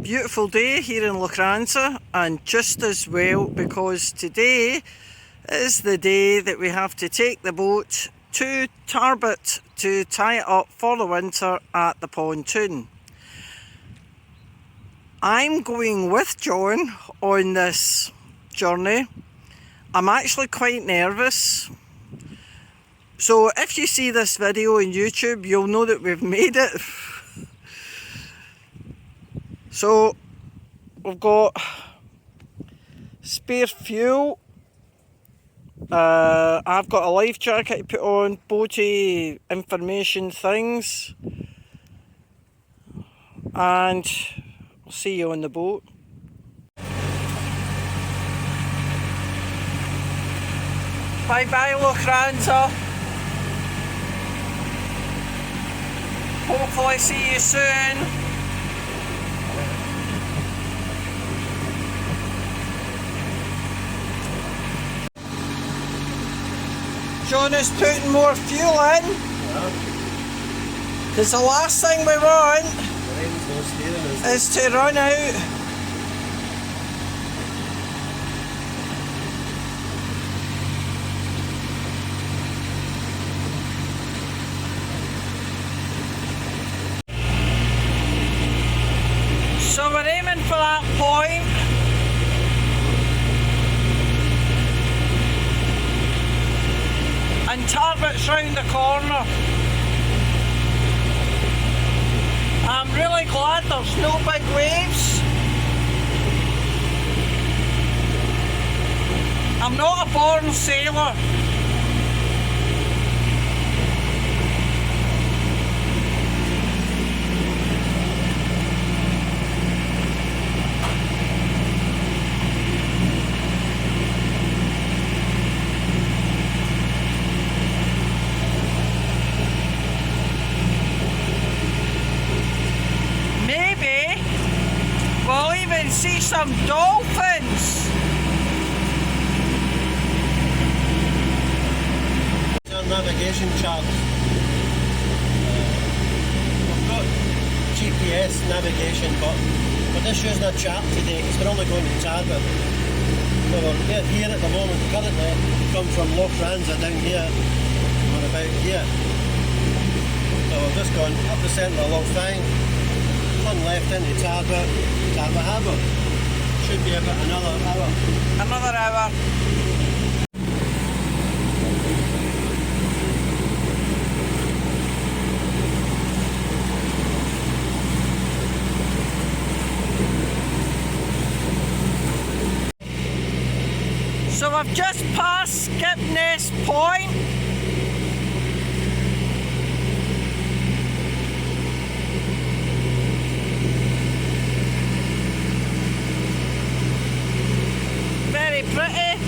beautiful day here in Lochranza, and just as well because today is the day that we have to take the boat to Tarbert to tie it up for the winter at the pontoon. I'm going with John on this journey. I'm actually quite nervous. So if you see this video on YouTube, you'll know that we've made it. So we've got spare fuel. I've got a life jacket to put on, boaty information things, and I'll see you on the boat. Bye bye Lochranza. Hopefully see you soon. John is putting more fuel in. Because the last thing we want is to run out. So we're aiming for that point. And Tarbert's round the corner. I'm really glad there's no big waves. I'm not a born sailor. We'll even see some dolphins. Our navigation charts. We've got GPS navigation, but we're just using a chart today because we're only going to Tarbert. So we're here at the moment currently. We come from Lochranza down here. We're about here. So we've just gone up the centre of Loch Fyne, turn left into Tarbert harbour. Should be about another hour. Another hour. So I've just passed Skipness Point. Very pretty.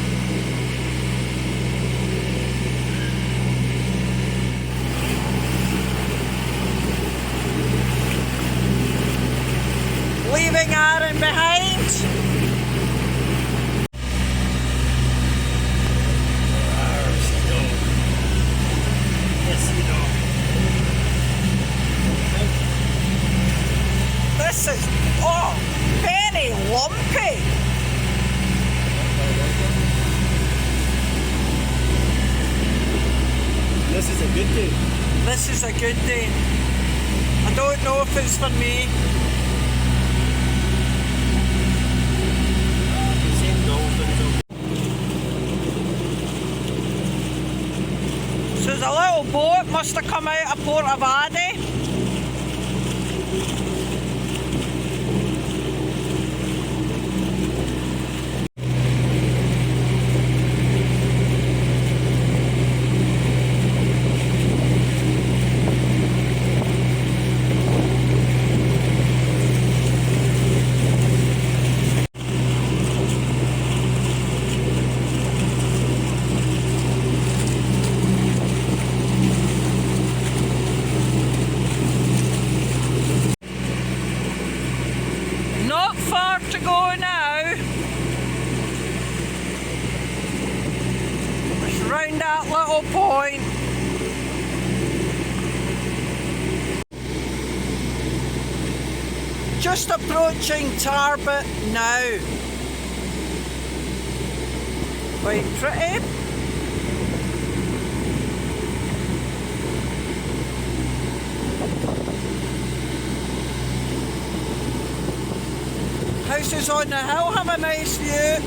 Leaving Arran behind. This is, very lumpy. This is a good day. This is a good day. I don't know if it's for me. So there's a little boat, must have come out of Port of Addy. Not far to go now. Just round that little point. just approaching Tarbert now. Quite pretty. Houses on the hill have a nice view.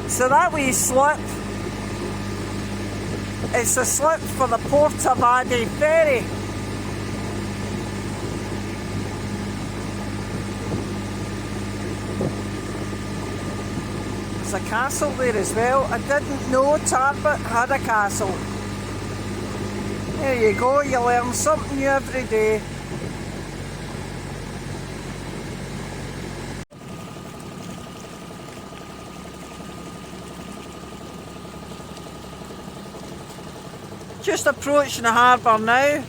So that wee slip, it's the slip for the Portavadie ferry. There's a castle there as well. I didn't know Tarbert had a castle. There you go, you learn something new every day. Just approaching the harbour now.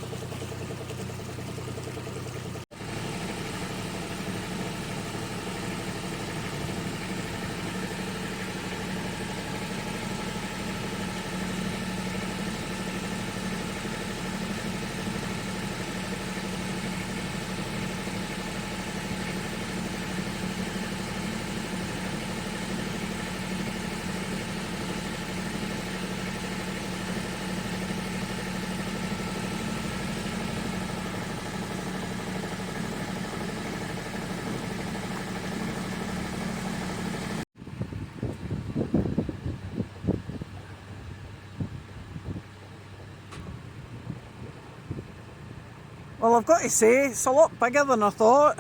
Well, I've got to say, it's a lot bigger than I thought.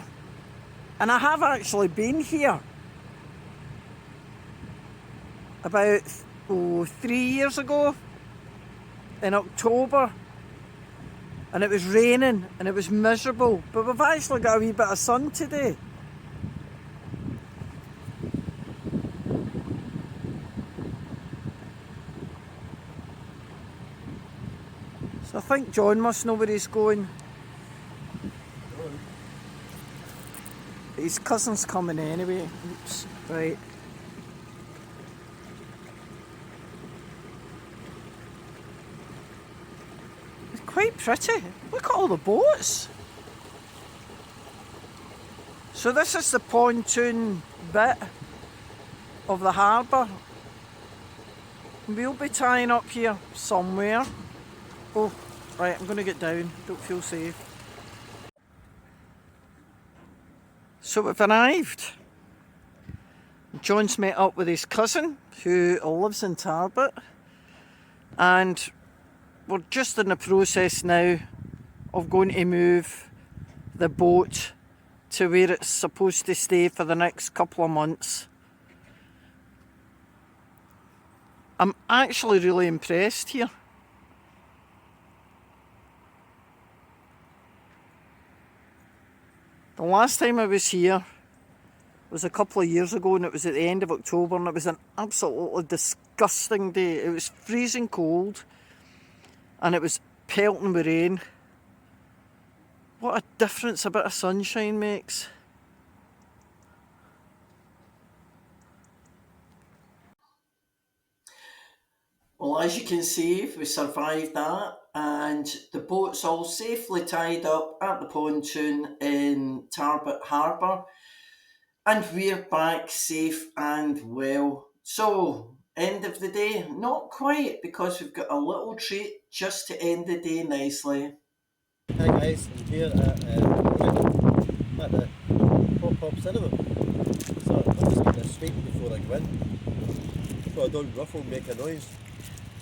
And I have actually been here about 3 years ago in October. And it was raining and it was miserable. But we've actually got a wee bit of sun today. So I think John must know where he's going. His cousin's coming anyway. Oops, right. It's quite pretty. Look at all the boats. So this is the pontoon bit of the harbour. We'll be tying up here somewhere. Oh, right, I'm going to get down. Don't feel safe. So we've arrived. John's met up with his cousin who lives in Tarbert, and we're just in the process now of going to move the boat to where it's supposed to stay for the next couple of months. I'm actually really impressed here. The last time I was here was a couple of years ago, and it was at the end of October, and it was an absolutely disgusting day. It was freezing cold and it was pelting with rain. What a difference a bit of sunshine makes. Well, as you can see, we survived that, and the boat's all safely tied up at the pontoon in Tarbert Harbour, and we're back safe and well. So, end of the day? Not quite, because we've got a little treat just to end the day nicely. Hi guys, I'm here at the Pop Cinema. So I'm just getting a sweep before I go in, so I don't ruffle and make a noise.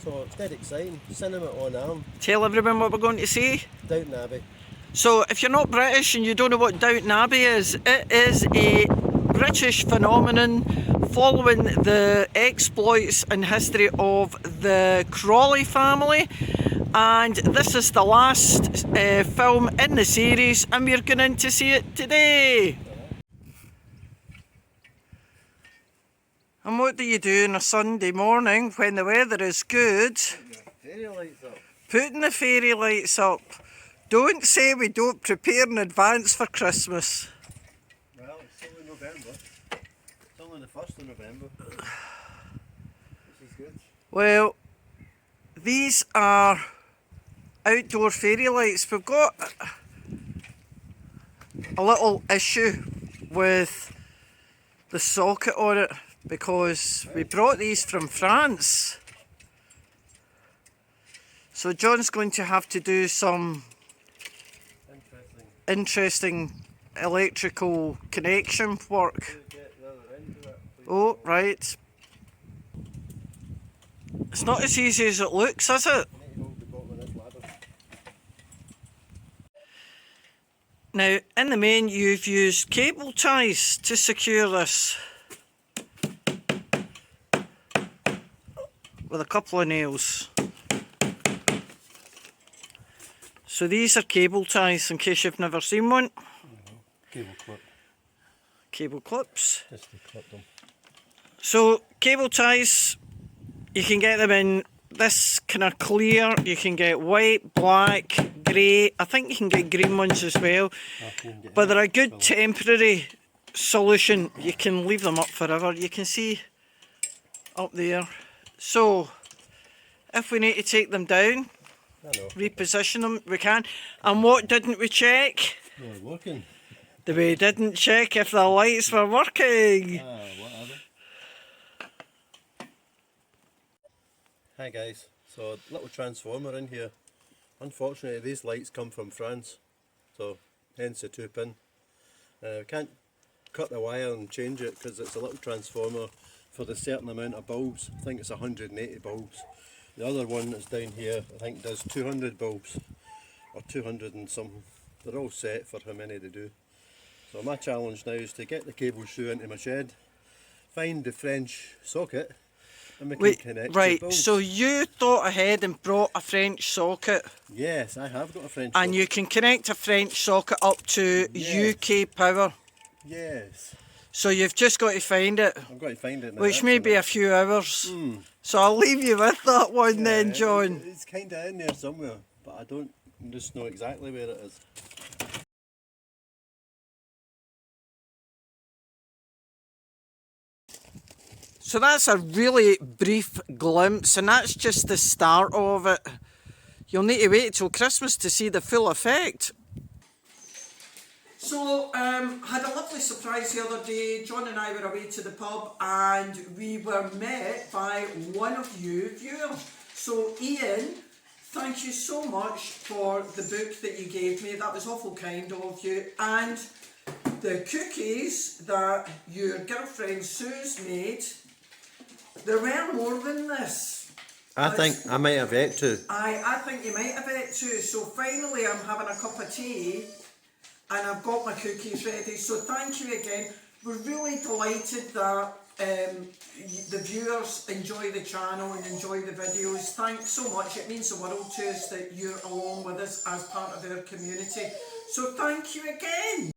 So it's dead exciting. Cinema on Arm. Tell everyone what we're going to see. Downton Abbey. So if you're not British and you don't know what Downton Abbey is, it is a British phenomenon following the exploits and history of the Crawley family. And this is the last film in the series, and we're going in to see it today. And what do you do on a Sunday morning when the weather is good? Your fairy lights up. Putting the fairy lights up. Don't say we don't prepare in advance for Christmas. Well, it's only November. It's only the 1st of November. This is good. Well, these are outdoor fairy lights. We've got a little issue with the socket on it because we brought these from France. So John's going to have to do some interesting electrical connection work. Oh, right. It's not as easy as it looks, is it? Now, in the main, you've used cable ties to secure this with a couple of nails. So these are cable ties, in case you've never seen one. Cable clip. Cable clips. Just to clip them. So cable ties, you can get them in this kind of clear, you can get white, black, grey. I think you can get green ones as well. But they're a good temporary solution. You can leave them up forever. You can see up there. So if we need to take them down, reposition them, we can. And what didn't we check? They were working. We didn't check if the lights were working. Whatever. Hi guys, so a little transformer in here. Unfortunately these lights come from France, so hence the 2-pin. We can't cut the wire and change it because it's a little transformer for the certain amount of bulbs. I think it's 180 bulbs. The other one that's down here I think does 200 bulbs, or 200 and something. They're all set for how many they do. So my challenge now is to get the cable shoe into my shed, find the French socket, and we can connect right, the bulbs. so you thought ahead and brought a French socket. Yes, I have got a French and socket. you can connect a French socket up to UK power. Yes. So you've just got to find it. I've got to find it now. Which may be a few hours. So I'll leave you with that one then, John. It's kind of in there somewhere, but I don't just know exactly where it is. So that's a really brief glimpse, and that's just the start of it. You'll need to wait till Christmas to see the full effect. So, had a lovely surprise the other day. John and I were away to the pub and we were met by one of you viewers. So Ian, thank you so much for the book that you gave me. That was awful kind of you. And the cookies that your girlfriend Sue's made, there were more than this. I think I might have ate two. I think you might have ate two. So finally I'm having a cup of tea and I've got my cookies ready. So thank you again. We're really delighted that the viewers enjoy the channel and enjoy the videos. Thanks so much. It means the world to us that you're along with us as part of our community. So thank you again.